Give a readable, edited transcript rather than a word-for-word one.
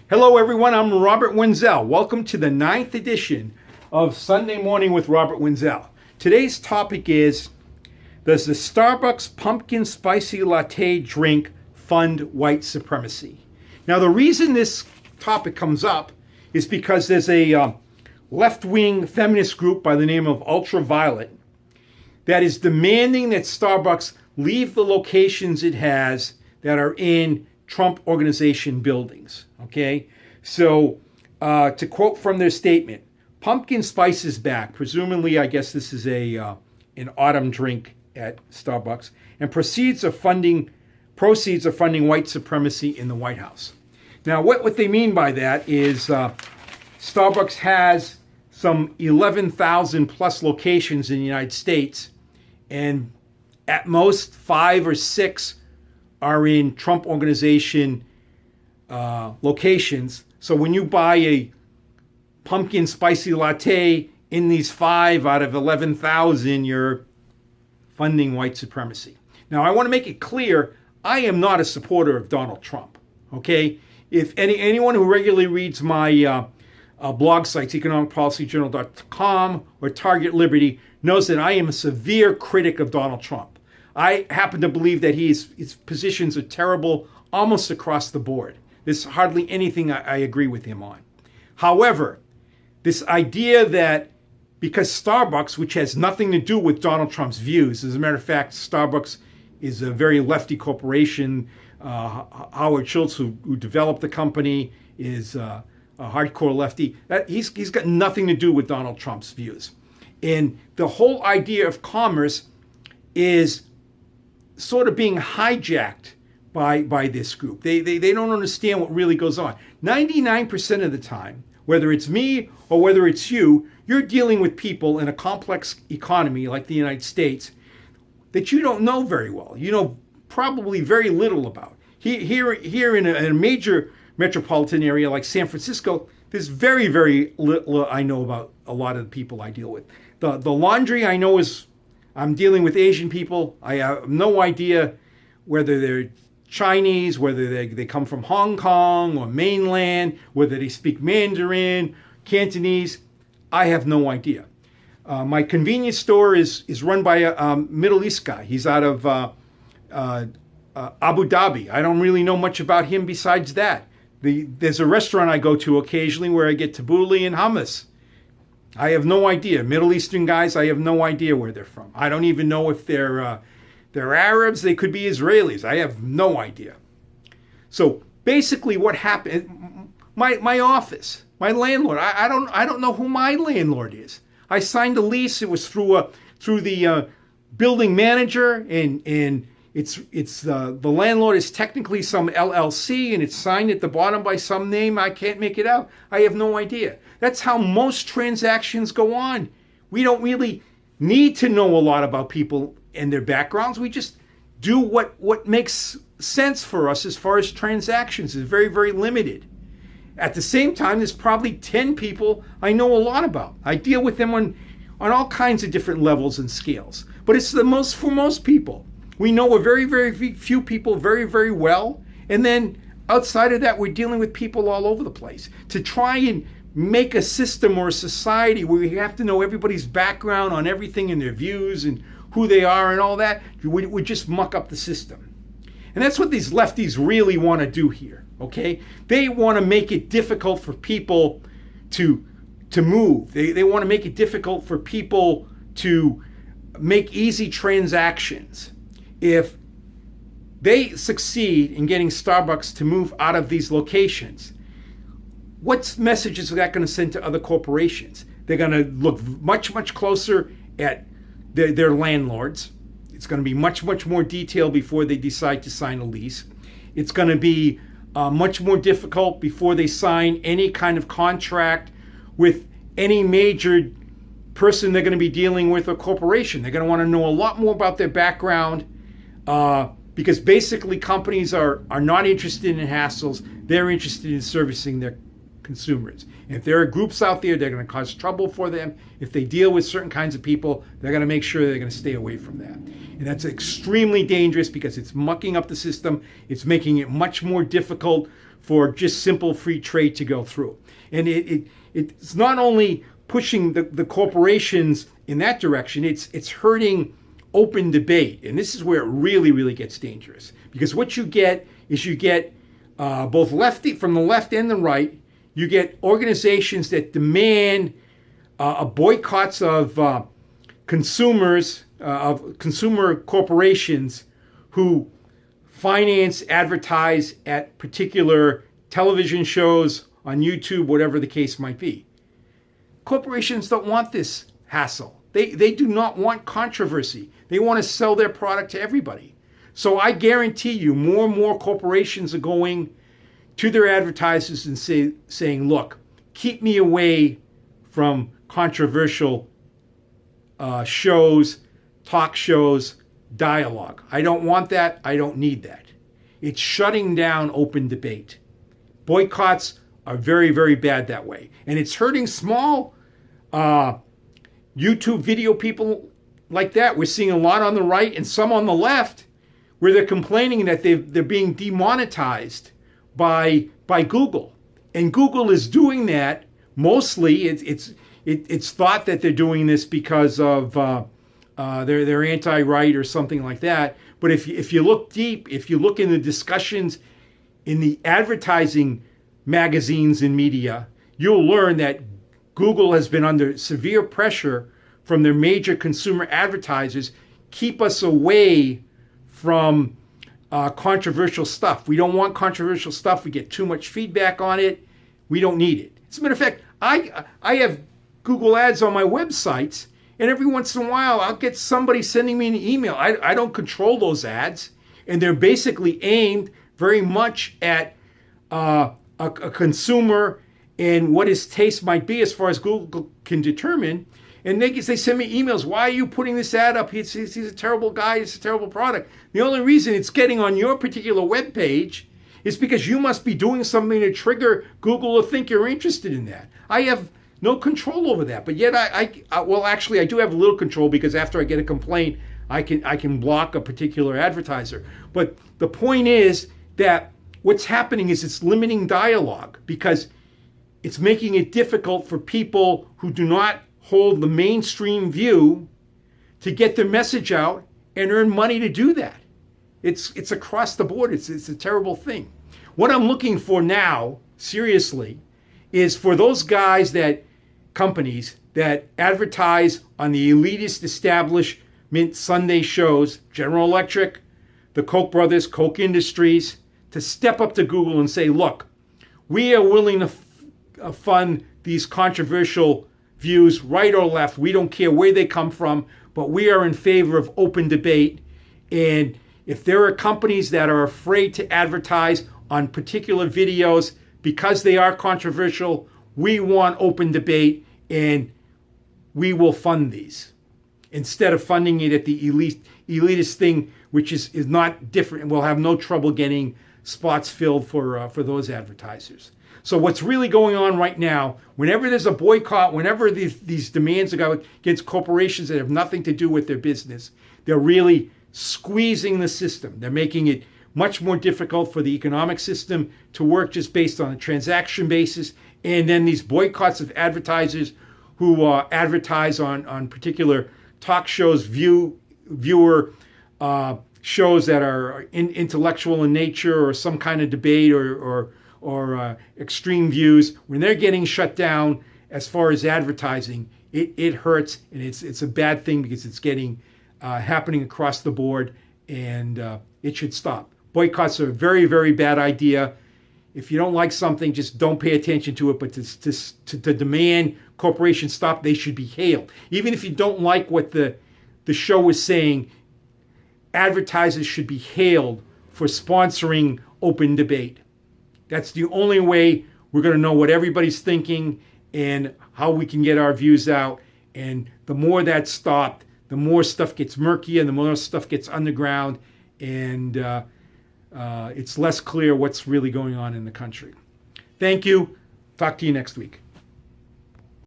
Hello everyone, I'm Robert Wenzel. Welcome to the 9th edition of Sunday Morning with Robert Wenzel. Today's topic is, does the Starbucks pumpkin spicy latte drink fund white supremacy? Now the reason this topic comes up is because there's a left-wing feminist group by the name of Ultraviolet that is demanding that Starbucks leave the locations it has that are in Trump organization buildings. Okay, so to quote from their statement, pumpkin spice is back. Presumably, I guess this is an autumn drink at Starbucks, and proceeds of funding white supremacy in the White House. Now, what they mean by that is Starbucks has some 11,000 plus locations in the United States, and at most 5 or 6 are in Trump organization locations. So when you buy a pumpkin spicy latte in these 5 out of 11,000, you're funding white supremacy. Now, I want to make it clear, I am not a supporter of Donald Trump, okay? If anyone who regularly reads my blog sites, economicpolicyjournal.com or Target Liberty, knows that I am a severe critic of Donald Trump. I happen to believe that his positions are terrible almost across the board. There's hardly anything I agree with him on. However, this idea that because Starbucks, which has nothing to do with Donald Trump's views, as a matter of fact, Starbucks is a very lefty corporation. Howard Schultz, who developed the company, is a hardcore lefty. He's got nothing to do with Donald Trump's views. And the whole idea of commerce is sort of being hijacked by this group. They don't understand what really goes on. 99% of the time, whether it's me or whether it's you, you're dealing with people in a complex economy like the United States that you don't know very well. You know probably very little about. Here in a major metropolitan area like San Francisco, there's very, very little I know about a lot of the people I deal with. The laundry I know is, I'm dealing with Asian people. I have no idea whether they're Chinese, whether they come from Hong Kong or mainland, whether they speak Mandarin, Cantonese. I have no idea. My convenience store is run by a Middle East guy. He's out of Abu Dhabi. I don't really know much about him besides that. There's a restaurant I go to occasionally where I get tabbouleh and hummus. I have no idea. Middle Eastern guys, I have no idea where they're from. I don't even know if they're Arabs. They could be Israelis. I have no idea. So basically, what happened? My office, my landlord. I don't know who my landlord is. I signed a lease. It was through the building manager, and it's the landlord is technically some LLC, and it's signed at the bottom by some name. I can't make it out. I have no idea. That's how most transactions go on. We don't really need to know a lot about people and their backgrounds. We just do what makes sense for us as far as transactions. Is very, very limited. At the same time, there's probably 10 people I know a lot about. I deal with them on all kinds of different levels and scales. But it's the most for most people. We know a very, very few people very, very well. And then outside of that, we're dealing with people all over the place. To try and make a system or a society where we have to know everybody's background on everything and their views and who they are and all that, we just muck up the system. And that's what these lefties really want to do here, okay? They want to make it difficult for people to move. They want to make it difficult for people to make easy transactions. If they succeed in getting Starbucks to move out of these locations, what message is that going to send to other corporations? They're going to look much, much closer at their landlords. It's going to be much, much more detailed before they decide to sign a lease. It's going to be much more difficult before they sign any kind of contract with any major person they're going to be dealing with or corporation. They're going to want to know a lot more about their background because basically companies are not interested in hassles. They're interested in servicing their consumers. And if there are groups out there, they're going to cause trouble for them. If they deal with certain kinds of people, they're going to make sure they're going to stay away from that. And that's extremely dangerous because it's mucking up the system. It's making it much more difficult for just simple free trade to go through. And it's not only pushing the corporations in that direction, it's hurting open debate. And this is where it really, really gets dangerous. Because what you get is both lefty from the left and the right, you get organizations that demand boycotts of consumers, of consumer corporations who finance, advertise at particular television shows on YouTube, whatever the case might be. Corporations don't want this hassle. They do not want controversy. They want to sell their product to everybody. So I guarantee you more and more corporations are going to their advertisers and saying, look, keep me away from controversial shows, talk shows, dialogue. I don't want that. I don't need that. It's shutting down open debate. Boycotts are very, very bad that way. And it's hurting small YouTube video people like that. We're seeing a lot on the right and some on the left where they're complaining that they're being demonetized by Google. And Google is doing that mostly. It's thought that they're doing this because of they're anti-right or something like that. But if you look deep, if you look in the discussions in the advertising magazines and media, you'll learn that Google has been under severe pressure from their major consumer advertisers. Keep us away from controversial stuff. We don't want controversial stuff. We get too much feedback on it. We don't need it. As a matter of fact, I have Google ads on my websites, and every once in a while I'll get somebody sending me an email. I don't control those ads, and they're basically aimed very much at a consumer and what his taste might be as far as Google can determine. And they send me emails. Why are you putting this ad up? He's a terrible guy. It's a terrible product. The only reason it's getting on your particular web page is because you must be doing something to trigger Google to think you're interested in that. I have no control over that. But yet I do have a little control, because after I get a complaint, I can block a particular advertiser. But the point is that what's happening is it's limiting dialogue, because it's making it difficult for people who do not hold the mainstream view to get their message out and earn money to do that. It's across the board. It's a terrible thing. What I'm looking for now, seriously, is for those companies that advertise on the elitist establishment Sunday shows, General Electric, the Koch brothers, Koch Industries, to step up to Google and say, look, we are willing to fund these controversial views, right or left. We don't care where they come from, but we are in favor of open debate. And if there are companies that are afraid to advertise on particular videos because they are controversial, we want open debate, and we will fund these instead of funding it at the elitist thing, which is not different, and we'll have no trouble getting spots filled for those advertisers. So what's really going on right now, whenever there's a boycott, whenever these demands are against corporations that have nothing to do with their business, they're really squeezing the system. They're making it much more difficult for the economic system to work just based on a transaction basis. And then these boycotts of advertisers who advertise on particular talk shows, viewer shows that are intellectual in nature, or some kind of debate or extreme views, when they're getting shut down as far as advertising, it hurts, and it's a bad thing, because it's getting happening across the board, and it should stop. Boycotts are a very, very bad idea. If you don't like something, just don't pay attention to it. But to demand corporations stop, they should be hailed. Even if you don't like what the show is saying, advertisers should be hailed for sponsoring open debate. That's the only way we're going to know what everybody's thinking and how we can get our views out. And the more that's stopped, the more stuff gets murky and the more stuff gets underground, and it's less clear what's really going on in the country. Thank you. Talk to you next week.